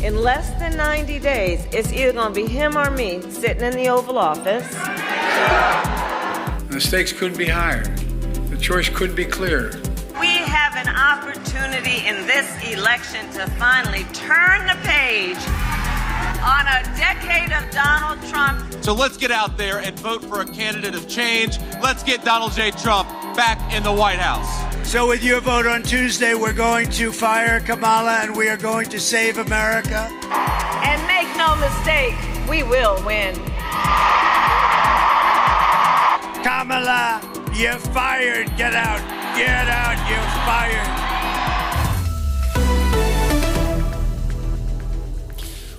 In less than 90 days, it's either going to be him or me sitting in the Oval Office. The stakes couldn't be higher. The choice couldn't be clearer. We have an opportunity in this election to finally turn the page on a decade of Donald Trump. So let's get out there and vote for a candidate of change. Let's get Donald J. Trump back in the White House. So with your vote on Tuesday, we're going to fire Kamala and we are going to save America. And make no mistake, we will win. Kamala, you're fired. Get out. Get out. You're fired.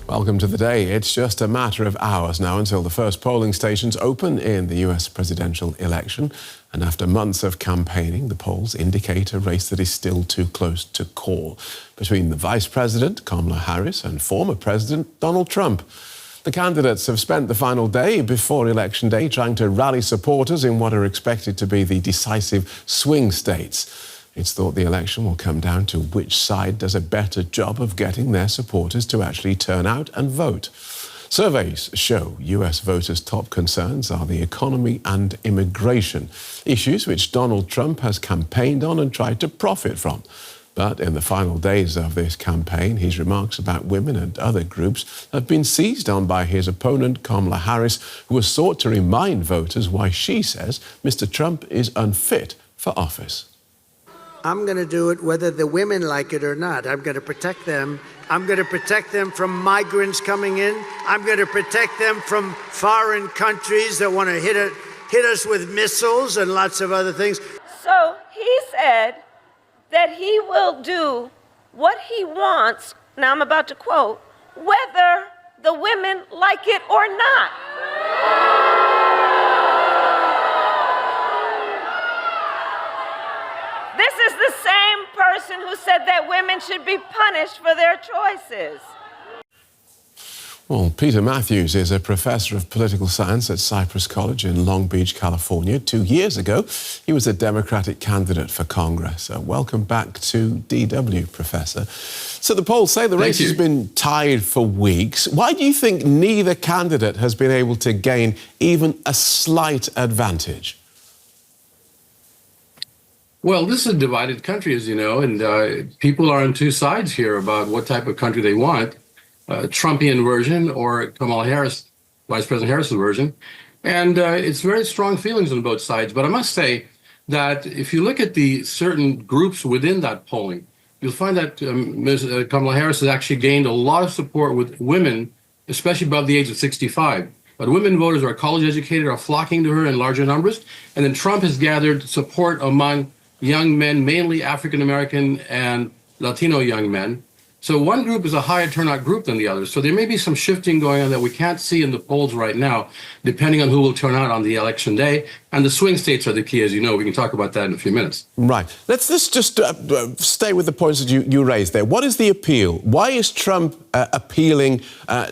Welcome to the day. It's just a matter of hours now until the first polling stations open in the US presidential election. And after months of campaigning, the polls indicate a race that is still too close to call between the Vice President, Kamala Harris, and former President Donald Trump. The candidates have spent the final day before Election Day trying to rally supporters in what are expected to be the decisive swing states. It's thought the election will come down to which side does a better job of getting their supporters to actually turn out and vote. Surveys show US voters' top concerns are the economy and immigration, issues which Donald Trump has campaigned on and tried to profit from. But in the final days of this campaign, his remarks about women and other groups have been seized on by his opponent, Kamala Harris, who has sought to remind voters why she says Mr. Trump is unfit for office. I'm going to do it whether the women like it or not. I'm going to protect them. I'm going to protect them from migrants coming in. I'm going to protect them from foreign countries that want to hit us with missiles and lots of other things. So he said that he will do what he wants, now I'm about to quote, whether the women like it or not. This is the same person who said that women should be punished for their choices. Well, Peter Mathews is a professor of political science at Cypress College in Long Beach, California. 2 years ago, he was a Democratic candidate for Congress. Welcome back to DW, Professor. So the polls say the race has been tied for weeks. Why do you think neither candidate has been able to gain even a slight advantage? Well, this is a divided country, as you know, and people are on two sides here about what type of country they want. Trumpian version or Kamala Harris, Vice President Harris's version. And it's very strong feelings on both sides. But I must say that if you look at the certain groups within that polling, you'll find that Ms. Kamala Harris has actually gained a lot of support with women, especially above the age of 65. But women voters who are college educated are flocking to her in larger numbers. And then Trump has gathered support among young men, mainly African-American and Latino young men. So one group is a higher turnout group than the other. So there may be some shifting going on that we can't see in the polls right now, depending on who will turn out on the election day. And the swing states are the key, as you know. We can talk about that in a few minutes. Right. Let's just stay with the points that you raised there. What is the appeal? Why is Trump appealing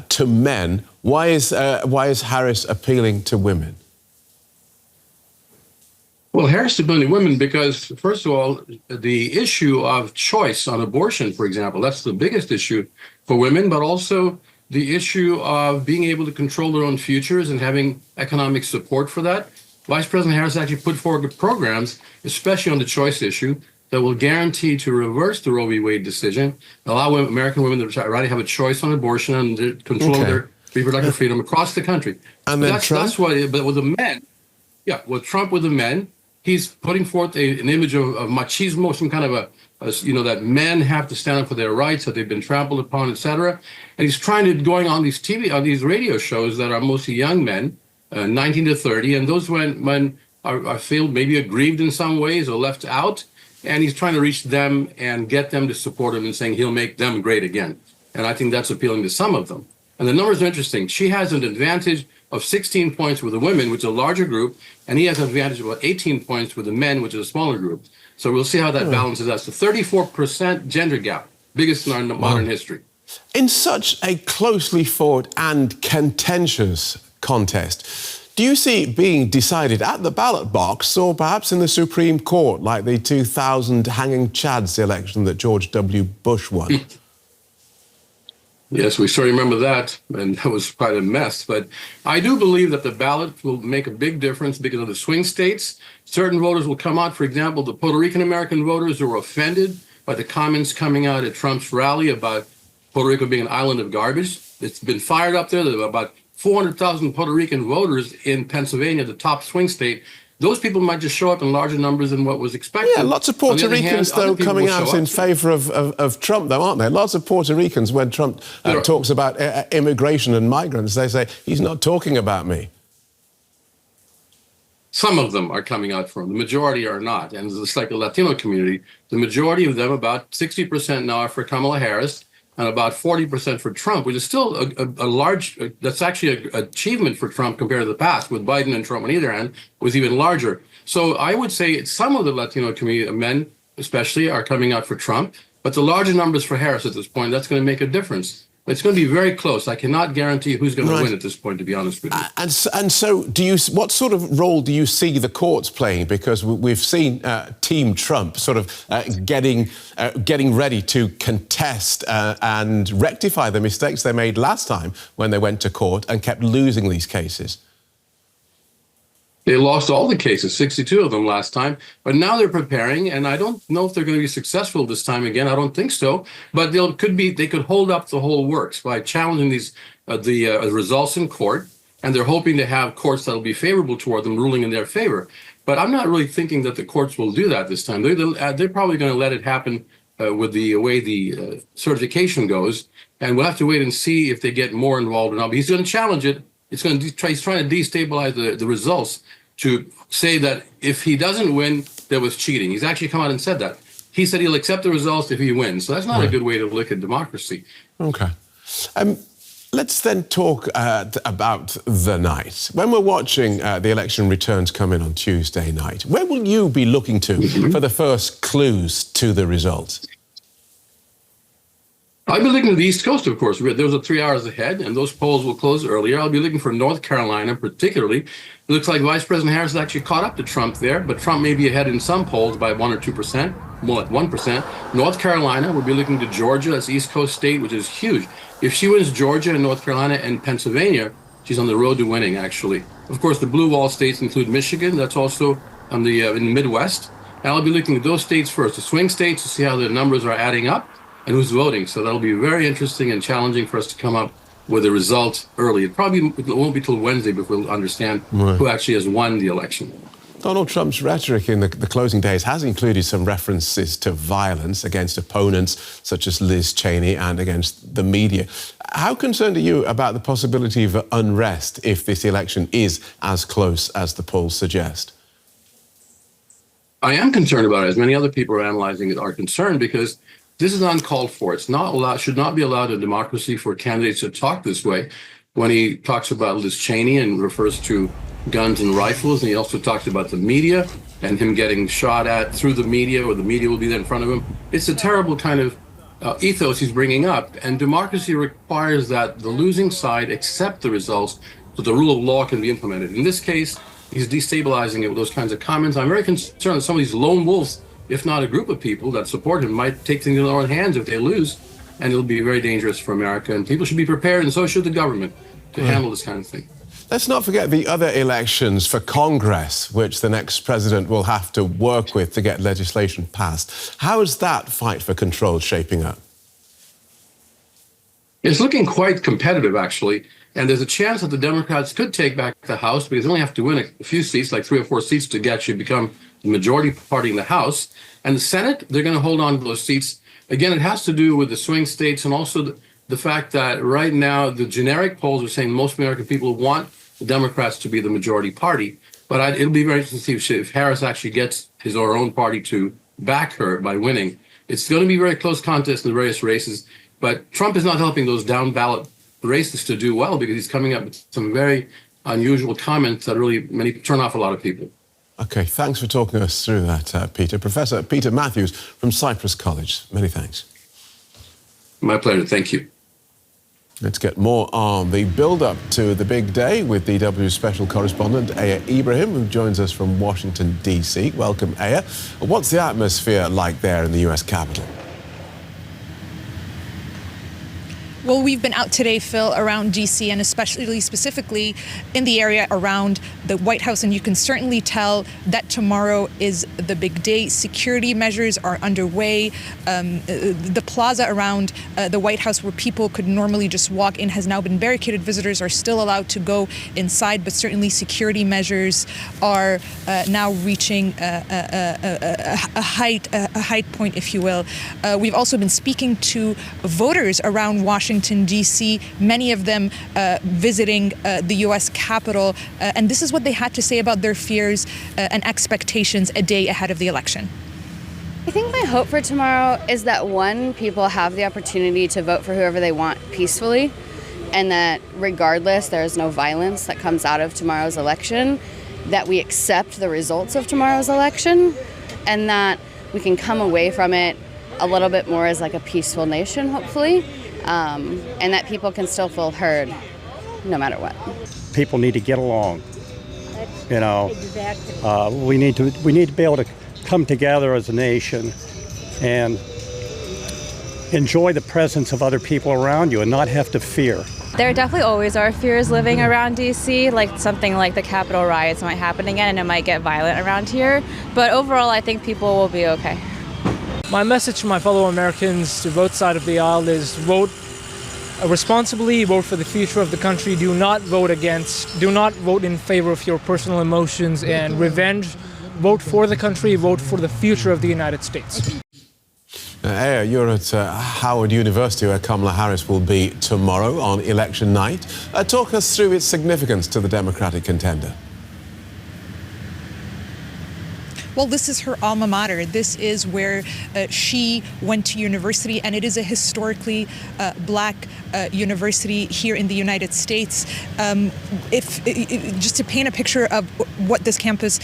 to men? Why is Harris appealing to women? Well, Harris is appealing to women because, first of all, the issue of choice on abortion, for example, that's the biggest issue for women, but also the issue of being able to control their own futures and having economic support for that. Vice President Harris actually put forward programs, especially on the choice issue, that will guarantee to reverse the Roe v. Wade decision, allow American women to have a choice on abortion and control their reproductive freedom across the country. And then that's why, but with the men, with Trump with the men, he's putting forth an image of machismo, some kind of that men have to stand up for their rights, that they've been trampled upon, etc. And he's trying to going on these radio shows that are mostly young men, 19 to 30, and those men are feel maybe aggrieved in some ways or left out. And he's trying to reach them and get them to support him and saying he'll make them great again. And I think that's appealing to some of them. And the numbers are interesting. She has an advantage of 16 points with the women, which is a larger group, and he has an advantage of about 18 points with the men, which is a smaller group. So we'll see how that balances out. So 34% gender gap, biggest in our modern history. In such a closely fought and contentious contest, do you see it being decided at the ballot box or perhaps in the Supreme Court, like the 2000 hanging Chads election that George W. Bush won? Yes, we certainly remember that, and that was quite a mess. But I do believe that the ballot will make a big difference because of the swing states. Certain voters will come out. For example, the Puerto Rican American voters who were offended by the comments coming out at Trump's rally about Puerto Rico being an island of garbage. It's been fired up there. There are about 400,000 Puerto Rican voters in Pennsylvania, the top swing state. Those people might just show up in larger numbers than what was expected. Yeah, lots of Puerto Ricans, though, coming out in favour of Trump, though, aren't there? Lots of Puerto Ricans, when Trump talks about immigration and migrants, they say, he's not talking about me. Some of them are coming out for him. The majority are not. And it's like the Latino community. The majority of them, about 60% now, are for Kamala Harris and about 40% for Trump, which is still a large, that's actually an achievement for Trump compared to the past, with Biden and Trump on either end, was even larger. So I would say some of the Latino community, men especially, are coming out for Trump, but the larger numbers for Harris at this point, that's going to make a difference. It's going to be very close. I cannot guarantee who's going to win at this point, to be honest with you. And so, what sort of role do you see the courts playing? Because we've seen Team Trump sort of getting ready to contest and rectify the mistakes they made last time when they went to court and kept losing these cases. They lost all the cases, 62 of them last time, but now they're preparing, and I don't know if they're going to be successful this time again. I don't think so, but they could hold up the whole works by challenging these the results in court, and they're hoping to have courts that'll be favorable toward them, ruling in their favor. But I'm not really thinking that the courts will do that this time. They're probably going to let it happen with the way the certification goes, and we'll have to wait and see if they get more involved or not. But he's going to challenge it. He's trying to destabilize the results, to say that if he doesn't win, there was cheating. He's actually come out and said that. He said he'll accept the results if he wins. So that's not a good way to look at democracy. Okay. Let's then talk about the night. When we're watching the election returns come in on Tuesday night, where will you be looking to for the first clues to the results? I'll be looking to the East Coast, of course. Those are 3 hours ahead, and those polls will close earlier. I'll be looking for North Carolina, particularly. It looks like Vice President Harris has actually caught up to Trump there, but Trump may be ahead in some polls by 1 or 2%, more like 1%. North Carolina, we'll be looking to Georgia. That's the East Coast state, which is huge. If she wins Georgia and North Carolina and Pennsylvania, she's on the road to winning, actually. Of course, the blue wall states include Michigan. That's also on the in the Midwest. And I'll be looking at those states first, the swing states, to see how the numbers are adding up and who's voting. So that'll be very interesting and challenging for us to come up with a result early. It won't be till Wednesday before we'll understand who actually has won the election. Donald Trump's rhetoric in the closing days has included some references to violence against opponents such as Liz Cheney and against the media. How concerned are you about the possibility of unrest if this election is as close as the polls suggest? I am concerned about it, as many other people are analyzing it are concerned, because this is uncalled for. It's not allowed, should not be allowed in democracy for candidates to talk this way. When he talks about Liz Cheney and refers to guns and rifles, and he also talks about the media and him getting shot at through the media, or the media will be there in front of him. It's a terrible kind of ethos he's bringing up, and democracy requires that the losing side accept the results so the rule of law can be implemented. In this case, he's destabilizing it with those kinds of comments. I'm very concerned that some of these lone wolves, if not a group of people that support him, might take things in their own hands if they lose, and it'll be very dangerous for America. And people should be prepared, and so should the government, to handle this kind of thing. Let's not forget the other elections for Congress, which the next president will have to work with to get legislation passed. How is that fight for control shaping up? It's looking quite competitive, actually. And there's a chance that the Democrats could take back the House, because they only have to win a few seats, like 3 or 4 seats, to actually become the majority party in the House. And the Senate, they're going to hold on to those seats. Again, it has to do with the swing states, and also the fact that right now the generic polls are saying most American people want the Democrats to be the majority party. But it'll be very interesting to see if Harris actually gets his or her own party to back her by winning. It's going to be a very close contest in the various races. But Trump is not helping those down ballot races to do well, because he's coming up with some very unusual comments that really turn off a lot of people. OK, thanks for talking us through that, Peter. Professor Peter Mathews from Cyprus College. Many thanks. My pleasure. Thank you. Let's get more on the build-up to the big day with DW's special correspondent, Ibrahim, who joins us from Washington, D.C. Welcome, Aya. What's the atmosphere like there in the U.S. Capitol? Well, we've been out today, Phil, around D.C. and specifically in the area around the White House, and you can certainly tell that tomorrow is the big day. Security measures are underway. The plaza around the White House, where people could normally just walk in, has now been barricaded. Visitors are still allowed to go inside, but certainly security measures are now reaching a height point, if you will. We've also been speaking to voters around Washington, D.C., many of them visiting the U.S. Capitol. And this is what they had to say about their fears and expectations a day ahead of the election. I think my hope for tomorrow is that, one, people have the opportunity to vote for whoever they want peacefully, and that regardless, there is no violence that comes out of tomorrow's election, that we accept the results of tomorrow's election, and that we can come away from it a little bit more as like a peaceful nation, hopefully. And that people can still feel heard no matter what. People need to get along. You know, we need to be able to come together as a nation and enjoy the presence of other people around you and not have to fear. There definitely always are fears living around D.C., like something like the Capitol riots might happen again and it might get violent around here. But overall, I think people will be okay. My message to my fellow Americans to both sides of the aisle is vote responsibly, vote for the future of the country. Do not vote in favor of your personal emotions and revenge. Vote for the country, vote for the future of the United States. Aya, you're at Howard University, where Kamala Harris will be tomorrow on election night. Talk us through its significance to the Democratic contender. Well, this is her alma mater. This is where she went to university, and it is a historically black university here in the United States. Just to paint a picture of what this campus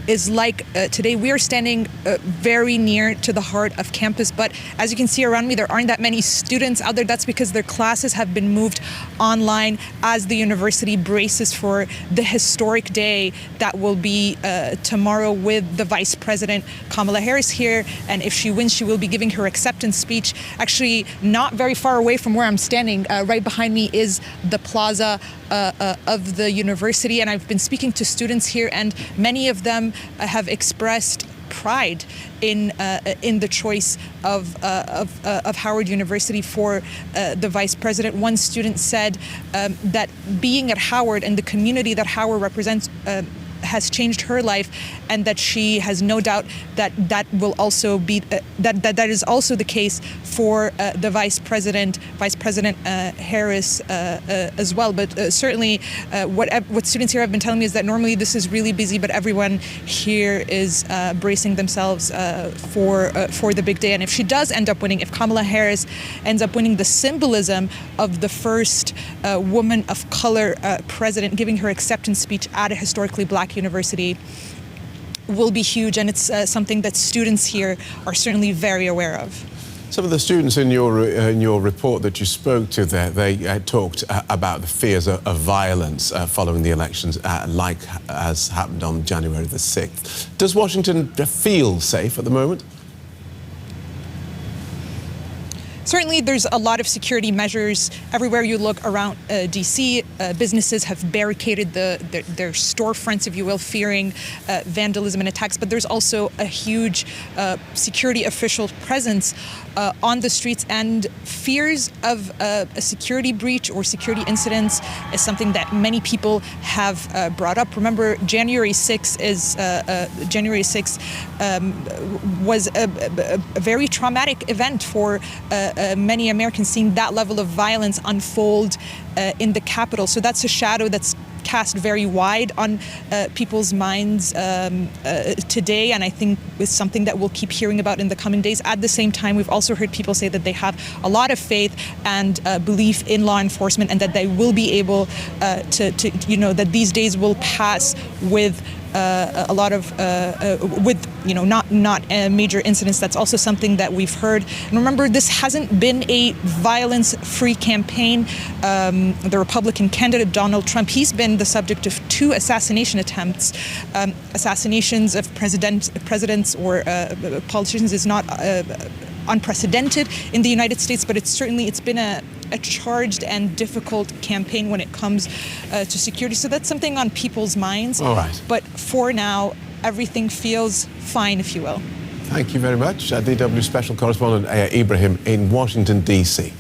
is like today, we are standing very near to the heart of campus, but as you can see around me, there aren't that many students out there. That's because their classes have been moved online as the university braces for the historic day that will be tomorrow with the Vice President Kamala Harris here, and if she wins, she will be giving her acceptance speech. Actually, not very far away from where I'm standing, right behind me is the plaza of the university, and I've been speaking to students here, and many of them have expressed pride in the choice of Howard University for the vice president. One student said that being at Howard and the community that Howard represents has changed her life, and that she has no doubt that will also be that is also the case for the Vice President Harris as well. But certainly, what students here have been telling me is that normally this is really busy, but everyone here is bracing themselves for the big day. And if she does end up winning, if Kamala Harris ends up winning, the symbolism of the first woman of color president giving her acceptance speech at a historically black university will be huge, and it's something that students here are certainly very aware of. Some of the students in your report that you spoke to there, they talked about the fears of violence following the elections, like as happened on January the 6th. Does Washington feel safe at the moment? Certainly, there's a lot of security measures everywhere you look around D.C. Businesses have barricaded their storefronts, if you will, fearing vandalism and attacks. But there's also a huge security official presence on the streets, and fears of a security breach or security incidents is something that many people have brought up. Remember, January 6th was a very traumatic event for many Americans, seeing that level of violence unfold in the Capitol. So that's a shadow that's cast very wide on people's minds today, and I think it's something that we'll keep hearing about in the coming days. At the same time, we've also heard people say that they have a lot of faith and belief in law enforcement, and that they will be able that these days will pass with a lot of not major incidents. That's also something that we've heard. And remember, this hasn't been a violence-free campaign. The Republican candidate Donald Trump, he's been the subject of 2 assassination attempts. Assassinations of presidents or politicians is not unprecedented in the United States, but it's been a charged and difficult campaign when it comes to security. So that's something on people's minds. All right. But for now, everything feels fine, if you will. Thank you very much. DW Special Correspondent Ibrahim in Washington, D.C.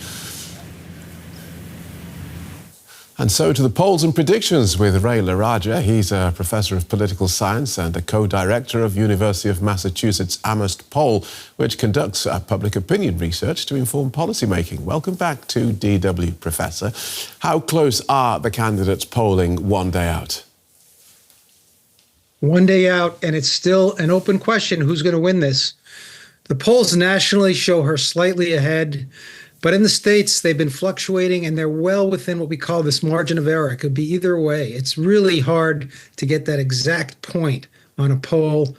And so to the polls and predictions with Ray LaRaja. He's a professor of political science and a co-director of University of Massachusetts Amherst Poll, which conducts public opinion research to inform policymaking. Welcome back to DW, Professor. How close are the candidates polling one day out? One day out, and it's still an open question who's going to win this. The polls nationally show her slightly ahead, but in the states, they've been fluctuating, and they're well within what we call this margin of error. It could be either way. It's really hard to get that exact point on a poll.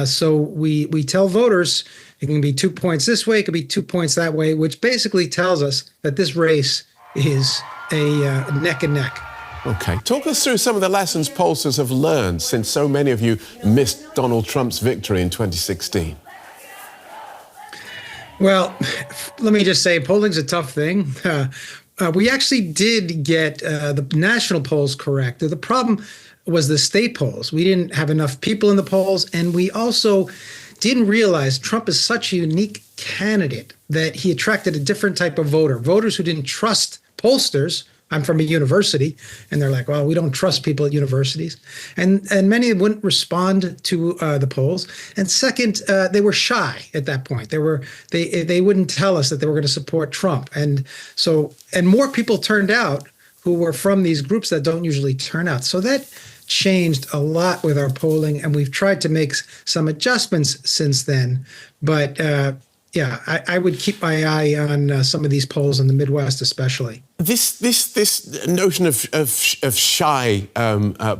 So we tell voters it can be 2 points this way, it could be 2 points that way, which basically tells us that this race is a neck and neck. OK. Talk us through some of the lessons pollsters have learned since so many of you missed Donald Trump's victory in 2016. Well, let me just say, polling's a tough thing. We actually did get the national polls correct. The problem was the state polls. We didn't have enough people in the polls, and we also didn't realize Trump is such a unique candidate that he attracted a different type of voter, voters who didn't trust pollsters. I'm from a university, and they're like, well, we don't trust people at universities. And many of them wouldn't respond to the polls. And second, they were shy at that point. They wouldn't tell us that they were going to support Trump. And more people turned out who were from these groups that don't usually turn out. So that changed a lot with our polling, and we've tried to make some adjustments since then. But yeah, I would keep my eye on some of these polls in the Midwest, especially. This notion of shy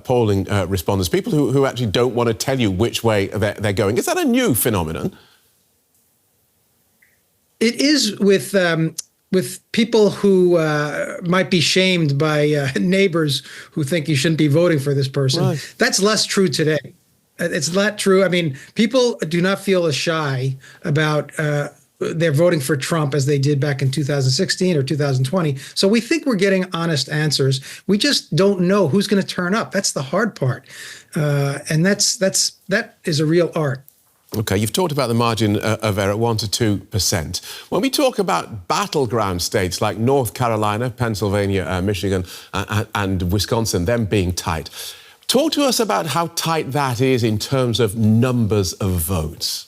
polling respondents, people who actually don't want to tell you which way they're going, is that a new phenomenon? It is with people who might be shamed by neighbors who think you shouldn't be voting for this person. Right. That's less true today. It's not true. I mean, people do not feel as shy about they're voting for Trump as they did back in 2016 or 2020. So we think we're getting honest answers. We just don't know who's going to turn up. That's the hard part. And that is a real art. OK, you've talked about the margin of error, 1 to 2%. When we talk about battleground states like North Carolina, Pennsylvania, Michigan, and Wisconsin, them being tight, talk to us about how tight that is in terms of numbers of votes.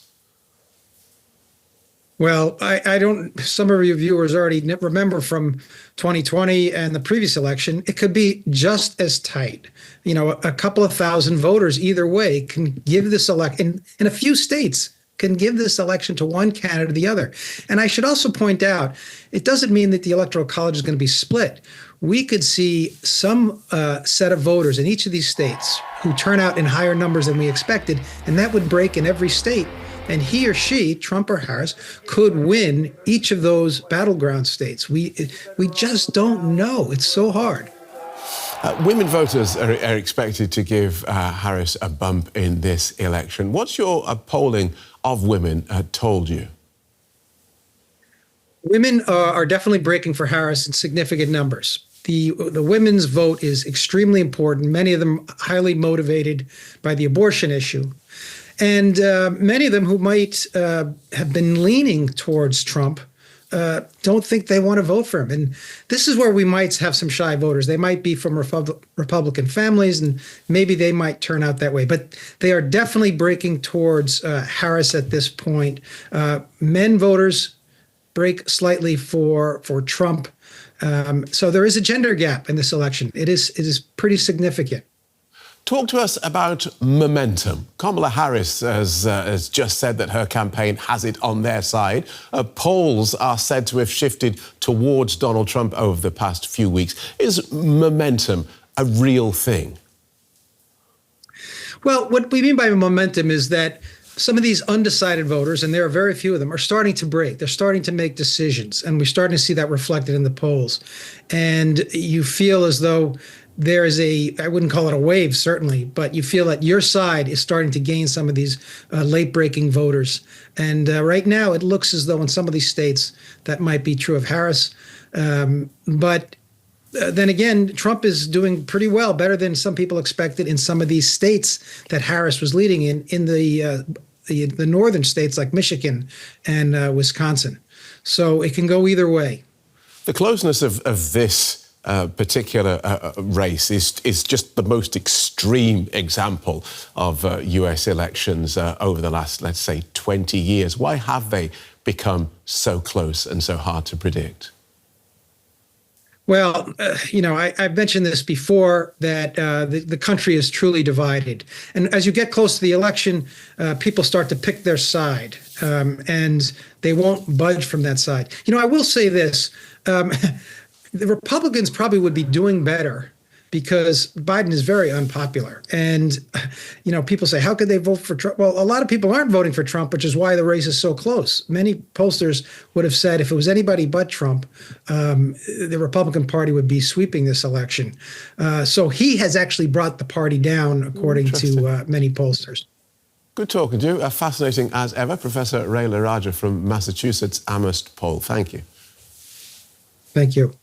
Well, I don't, some of your viewers already remember from 2020 and the previous election, it could be just as tight. You know, a couple of thousand voters either way can give this election, in a few states, can give this election to one candidate or the other. And I should also point out, it doesn't mean that the Electoral College is going to be split. We could see some set of voters in each of these states who turn out in higher numbers than we expected, and that would break in every state. And he or she, Trump or Harris, could win each of those battleground states. We just don't know. It's so hard. Women voters are expected to give Harris a bump in this election. What's your polling of women told you? Women are definitely breaking for Harris in significant numbers. The women's vote is extremely important, many of them highly motivated by the abortion issue. And many of them who might have been leaning towards Trump don't think they want to vote for him. And this is where we might have some shy voters. They might be from Republican families, and maybe they might turn out that way. But they are definitely breaking towards Harris at this point. Men voters break slightly for Trump. So there is a gender gap in this election. It is pretty significant. Talk to us about momentum. Kamala Harris has just said that her campaign has it on their side. Polls are said to have shifted towards Donald Trump over the past few weeks. Is momentum a real thing? Well, what we mean by momentum is that some of these undecided voters, and there are very few of them, are starting to break. They're starting to make decisions, and we're starting to see that reflected in the polls. And you feel as though there is I wouldn't call it a wave, certainly, but you feel that your side is starting to gain some of these late-breaking voters. And right now, it looks as though in some of these states that might be true of Harris. But then again, Trump is doing pretty well, better than some people expected in some of these states that Harris was leading in the northern states like Michigan and Wisconsin. So it can go either way. The closeness of this particular race is just the most extreme example of US elections over the last, let's say, 20 years. Why have they become so close and so hard to predict? Well, I've mentioned this before, that the country is truly divided. And as you get close to the election, people start to pick their side, and they won't budge from that side. I will say this. The Republicans probably would be doing better because Biden is very unpopular. And, people say, how could they vote for Trump? Well, a lot of people aren't voting for Trump, which is why the race is so close. Many pollsters would have said if it was anybody but Trump, the Republican Party would be sweeping this election. So he has actually brought the party down, according to many pollsters. Good talking to you. Fascinating as ever. Professor Rayla Raja from Massachusetts Amherst Poll. Thank you. Thank you.